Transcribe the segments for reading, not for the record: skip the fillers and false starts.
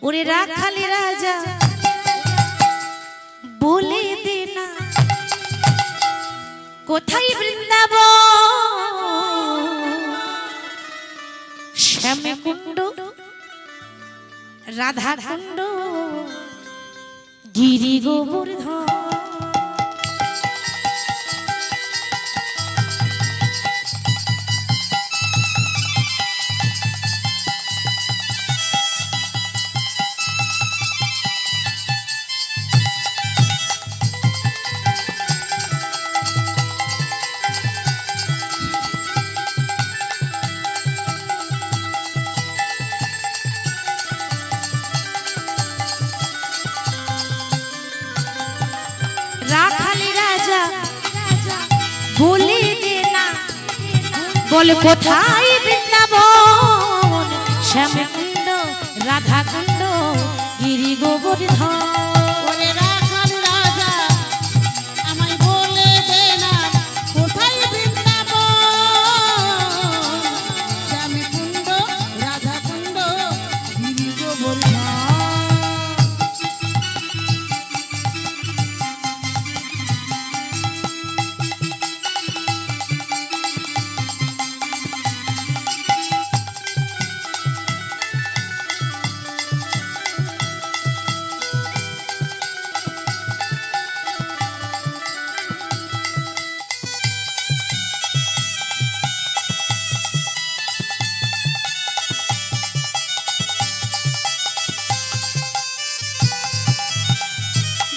ওরে রাখালি রাজা বলে দে না কোথায় বৃন্দাবন শ্যামকুণ্ড রাধা কুণ্ড গিরি গোবর্ধন। রাখালি রাজা বলে দে না বল কোথায় বৃন্দাবন শ্যামকুণ্ড রাধা কুণ্ড গিরি গোবর্ধন। ওরে রাখালি রাজা আমায় বলে দে না কোথায় বৃন্দাবন শ্যামকুণ্ড রাধা কুণ্ড গিরি গোবর্ধন।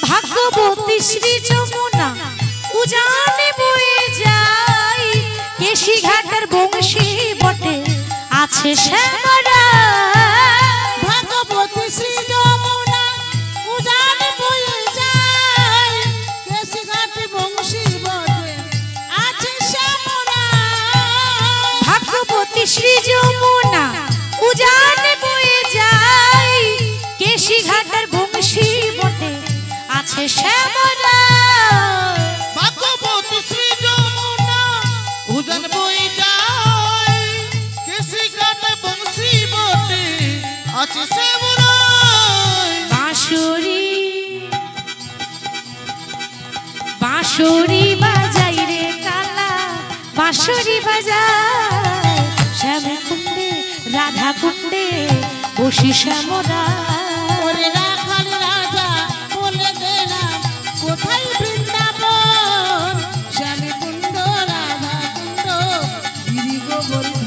ভাগ্যবতী শ্রী যমুনা উজানে বয়ে যায় কেশি ঘাটের বংশী বটে আছে শ্যামরা। ভাগবতী শ্রী যমুনা উজানে বয়ে যায় কেশি ঘাটে বংশী বটে আছে শ্যামরা। ভাগ্যবতী শ্রী যমুনা উজানে বয়ে যায় কেশি ঘাটের বংশী বটে আছে শ্যামরা। ভাগবতী শ্রী যমুনা উজান বয়ে যায় কেশি ঘাটে বংশী বটে আছে শ্যামরা। বাঁশুরি বাঁশুরি বাজাই রে কালা বাঁশুরি বাজায় শ্যামকুণ্ডে রাধা কুণ্ডে বসি শ্যামরা। ওরে রাখালি রাজা বলে দে না কোথায় বৃন্দাবন শ্যামকুণ্ড রাধা কুণ্ড গিরি গোবর্ধন।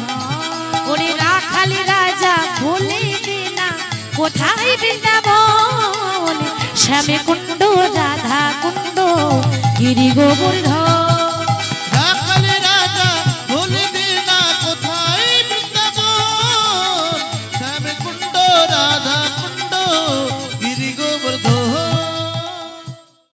ওরে রাখালি রাজা বলে দে না কোথায় বৃন্দাবন শ্যামকুণ্ড রাধা কুণ্ড গিরি গোবর্ধন।